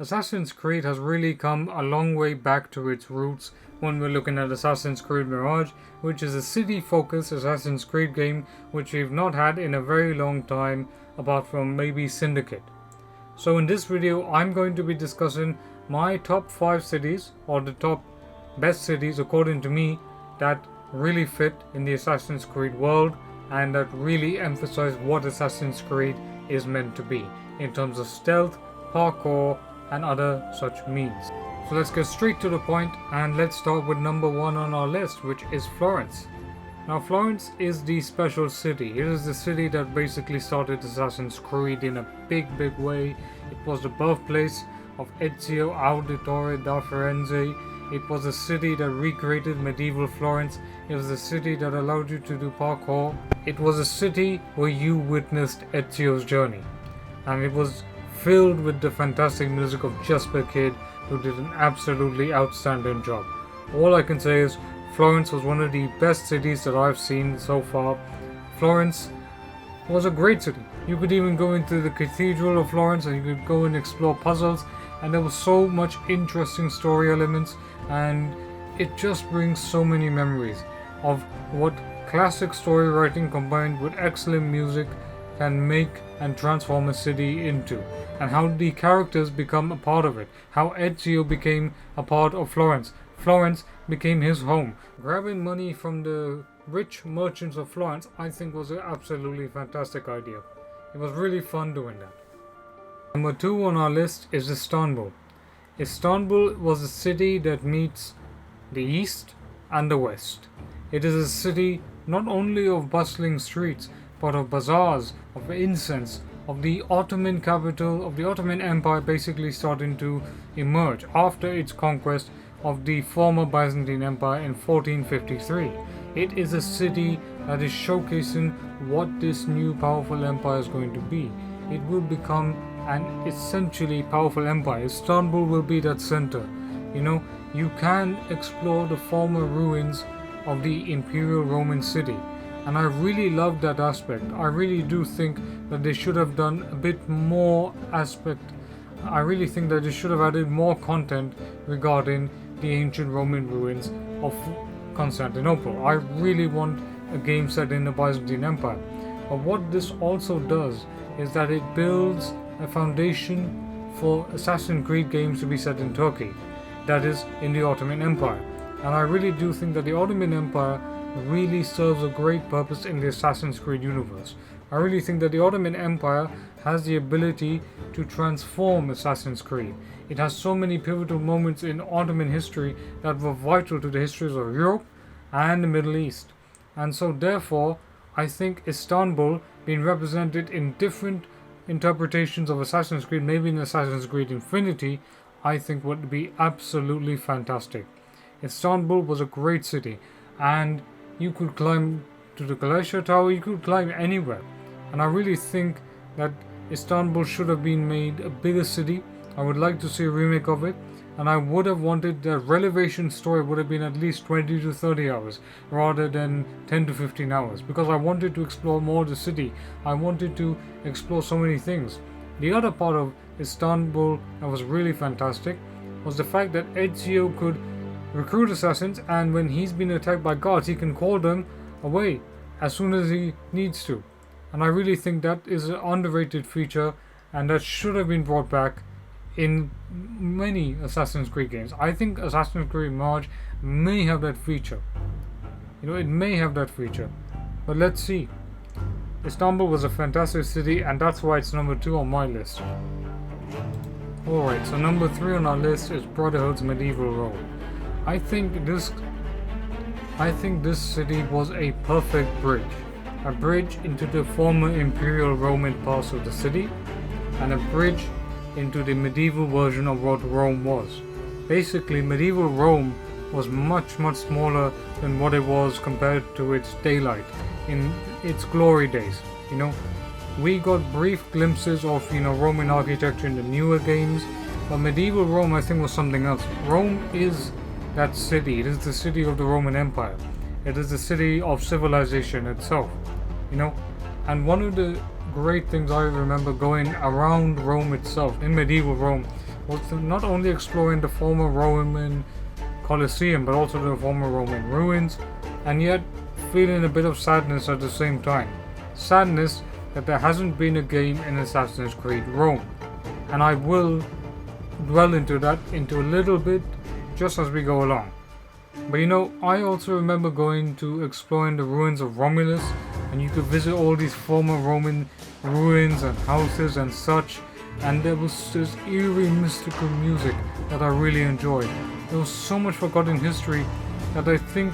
Assassin's Creed has really come a long way back to its roots when we're looking at Assassin's Creed Mirage, which is a city-focused Assassin's Creed game which we've not had in a very long time, apart from maybe Syndicate. So in this video, I'm going to be discussing my top 5 cities, or the top best cities according to me, that really fit in the Assassin's Creed world and that really emphasize what Assassin's Creed is meant to be in terms of stealth, parkour, and other such means. So let's get straight to the point, and let's start with number 1 on our list, which is Florence. Now Florence is the special city. It is the city that basically started Assassin's Creed in a big way. It was the birthplace of Ezio Auditore da Firenze. It was a city that recreated medieval Florence. It was a city that allowed you to do parkour. It was a city where you witnessed Ezio's journey. And it was filled with the fantastic music of Jesper Kyd, who did an absolutely outstanding job. All I can say is Florence was one of the best cities that I've seen so far. Florence was a great city. You could even go into the Cathedral of Florence and you could go and explore puzzles, and there was so much interesting story elements, and it just brings so many memories of what classic story writing combined with excellent music can make and transform a city into, and how the characters become a part of it, how Ezio became a part of Florence. Florence became his home. Grabbing money from the rich merchants of Florence, I think, was an absolutely fantastic idea. It was really fun doing that. Number 2 on our list is Istanbul. Istanbul was a city that meets the East and the West. It is a city not only of bustling streets, but of bazaars, of incense, of the Ottoman capital, of the Ottoman Empire basically starting to emerge after its conquest of the former Byzantine Empire in 1453. It is a city that is showcasing what this new powerful empire is going to be. It will become an essentially powerful empire. Istanbul will be that center. You can explore the former ruins of the Imperial Roman city. And I really love that aspect. I really do think that they should have done a bit more aspect. I really think that they should have added more content regarding the ancient Roman ruins of Constantinople. I really want a game set in the Byzantine Empire. But what this also does is that it builds a foundation for Assassin's Creed games to be set in Turkey, that is, in the Ottoman Empire. And I really do think that the Ottoman Empire really serves a great purpose in the Assassin's Creed universe. I really think that the Ottoman Empire has the ability to transform Assassin's Creed. It has so many pivotal moments in Ottoman history that were vital to the histories of Europe and the Middle East. And so therefore, I think Istanbul being represented in different interpretations of Assassin's Creed, maybe in Assassin's Creed Infinity, I think would be absolutely fantastic. Istanbul was a great city, and you could climb to the Glacier Tower, you could climb anywhere. And I really think that Istanbul should have been made a bigger city. I would like to see a remake of it, and I would have wanted the Relevations story would have been at least 20 to 30 hours rather than 10 to 15 hours, because I wanted to explore more of the city. I wanted to explore so many things. The other part of Istanbul that was really fantastic was the fact that Ezio could recruit assassins, and when he's been attacked by guards, he can call them away as soon as he needs to. And I really think that is an underrated feature, and that should have been brought back in many Assassin's Creed games. I think Assassin's Creed Mirage may have that feature. It may have that feature. But let's see. Istanbul was a fantastic city, and that's why it's number 2 on my list. Alright, so number 3 on our list is Brotherhood's Medieval Rome. I think this city was a perfect bridge. A bridge into the former Imperial Roman parts of the city, and a bridge into the medieval version of what Rome was. Basically, medieval Rome was much smaller than what it was compared to its daylight in its glory days. We got brief glimpses of Roman architecture in the newer games, but medieval Rome, I think, was something else. Rome is that city. It is the city of the Roman Empire. It is the city of civilization itself. And one of the great things I remember going around Rome itself, in medieval Rome, was not only exploring the former Roman Colosseum but also the former Roman ruins, and yet feeling a bit of sadness at the same time. Sadness that there hasn't been a game in Assassin's Creed Rome, and I will dwell into that into a little bit just as we go along. But you know, I also remember going to exploring the ruins of Romulus, and you could visit all these former Roman ruins and houses and such, and there was this eerie mystical music that I really enjoyed. There was so much forgotten history that I think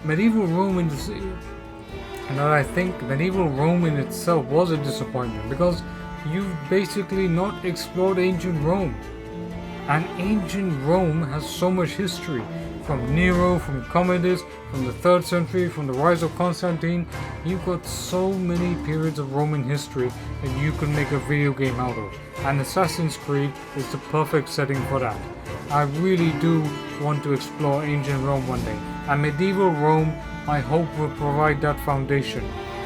medieval Rome in itself was a disappointment, because you've basically not explored ancient Rome. And ancient Rome has so much history, from Nero, from Commodus, from the 3rd century, from the rise of Constantine. You've got so many periods of Roman history that you could make a video game out of, and Assassin's Creed is the perfect setting for that. I really do want to explore ancient Rome one day, and medieval Rome I hope will provide that foundation.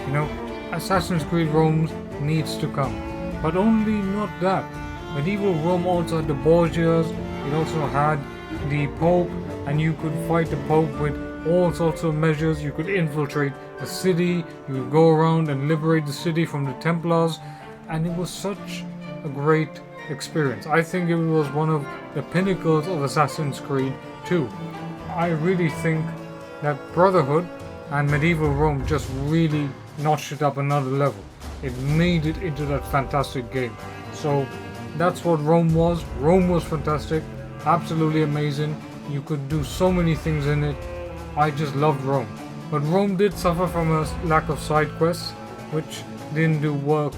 You know, Assassin's Creed Rome needs to come, but only not that. Medieval Rome also had the Borgias, it also had the Pope, and you could fight the Pope with all sorts of measures. You could infiltrate the city, you could go around and liberate the city from the Templars, and it was such a great experience. I think it was one of the pinnacles of Assassin's Creed 2. I really think that Brotherhood and medieval Rome just really notched it up another level. It made it into that fantastic game. So that's what Rome was. Rome was fantastic, absolutely amazing. You could do so many things in it. I just loved Rome. But Rome did suffer from a lack of side quests, which didn't work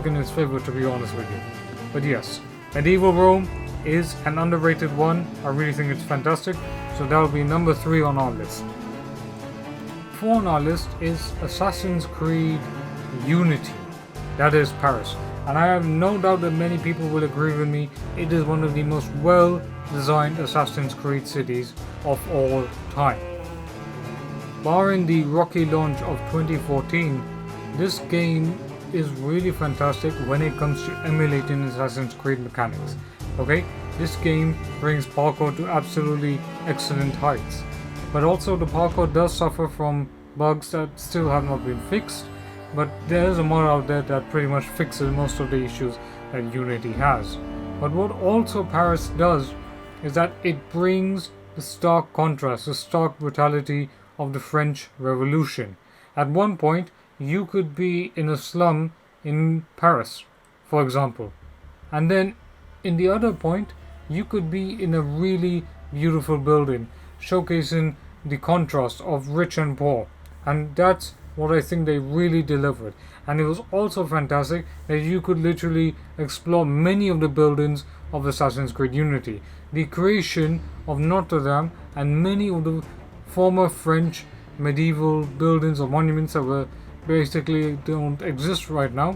in its favor, to be honest with you. But yes, medieval Rome is an underrated one. I really think it's fantastic. So that will be number 3 on our list. 4 on our list is Assassin's Creed Unity. That is Paris. And I have no doubt that many people will agree with me. It is one of the most well-designed Assassin's Creed cities of all time. Barring the rocky launch of 2014, this game is really fantastic when it comes to emulating Assassin's Creed mechanics. Okay, this game brings parkour to absolutely excellent heights. But also the parkour does suffer from bugs that still have not been fixed. But there is a mod out there that pretty much fixes most of the issues that Unity has. But what also Paris does is that it brings the stark contrast, the stark brutality of the French Revolution. At one point, you could be in a slum in Paris, for example. And then in the other point, you could be in a really beautiful building, showcasing the contrast of rich and poor. And that's what I think they really delivered. And it was also fantastic that you could literally explore many of the buildings of Assassin's Creed Unity. The creation of Notre Dame and many of the former French medieval buildings or monuments that were basically don't exist right now.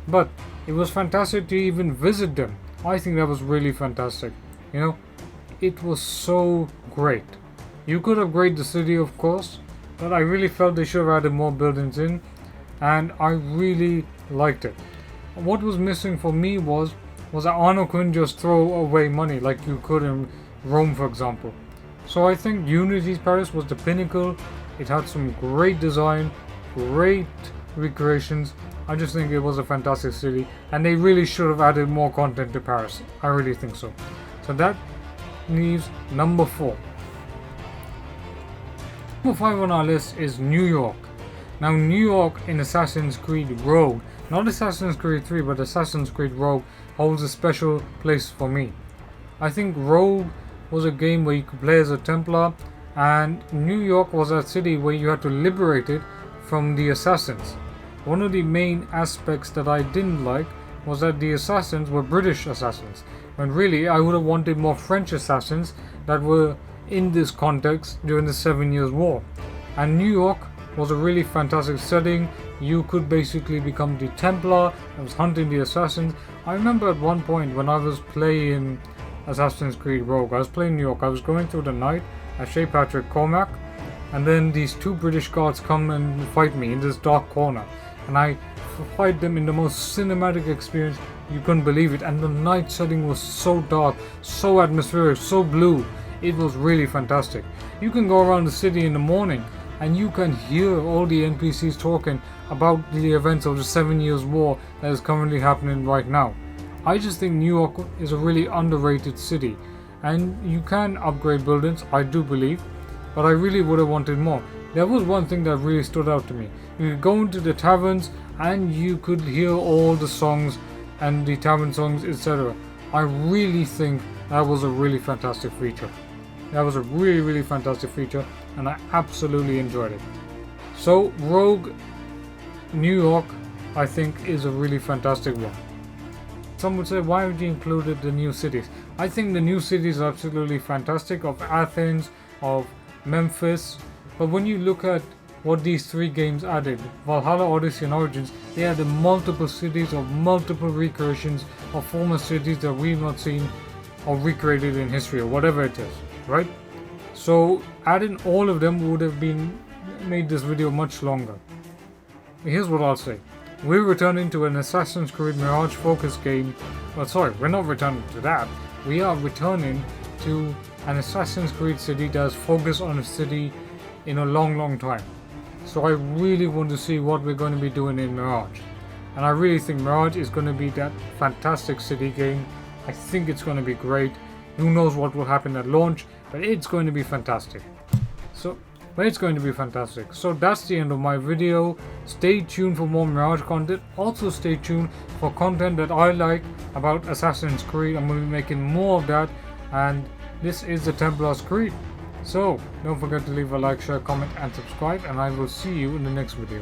But it was fantastic to even visit them. I think that was really fantastic. You know, it was so great. You could upgrade the city, of course, but I really felt they should have added more buildings in, and I really liked it. What was missing for me was that Arno couldn't just throw away money like you could in Rome, for example. So I think Unity's Paris was the pinnacle. It had some great design, great recreations. I just think it was a fantastic city, and they really should have added more content to Paris. I really think so. So that leaves number 4. Number 5 on our list is New York. Now New York in Assassin's Creed Rogue, not Assassin's Creed 3 but Assassin's Creed Rogue, holds a special place for me. I think Rogue was a game where you could play as a Templar, and New York was a city where you had to liberate it from the assassins. One of the main aspects that I didn't like was that the assassins were British assassins, when really I would have wanted more French assassins that were in this context during the 7 Years' War. And New York was a really fantastic setting. You could basically become the Templar that was hunting the assassins. I remember at one point when I was playing Assassin's Creed Rogue, I was playing New York, I was going through the night at St. Patrick Cormac, and then these 2 British guards come and fight me in this dark corner, and I fight them in the most cinematic experience you couldn't believe it. And the night setting was so dark, so atmospheric, so blue. It was really fantastic. You can go around the city in the morning and you can hear all the NPCs talking about the events of the 7 Years' War that is currently happening right now. I just think New York is a really underrated city, and you can upgrade buildings, I do believe, but I really would have wanted more. There was one thing that really stood out to me. You could go into the taverns and you could hear all the songs and the tavern songs, etc. I really think that was a really fantastic feature. That was a really fantastic feature, and I absolutely enjoyed it. So Rogue New York, I think, is a really fantastic one. Some would say, why would you include the new cities? I think the new cities are absolutely fantastic, of Athens, of Memphis, but when you look at what these 3 games added, Valhalla, Odyssey and Origins, they added multiple cities of multiple recreations of former cities that we've not seen or recreated in history or whatever it is, right? So adding all of them would have made this video much longer. Here's what I'll say. We're returning to an Assassin's Creed Mirage focused game. Well, sorry, we're not returning to that. We are returning to an Assassin's Creed city that's focused on a city in a long time. So I really want to see what we're going to be doing in Mirage. And I really think Mirage is going to be that fantastic city game. I think it's going to be great. Who knows what will happen at launch, but it's going to be fantastic. So that's the end of my video. Stay tuned for more Mirage content. Also stay tuned for content that I like about Assassin's Creed. I'm going to be making more of that, and this is the Templar's Creed. So don't forget to leave a like, share, comment and subscribe, and I will see you in the next video.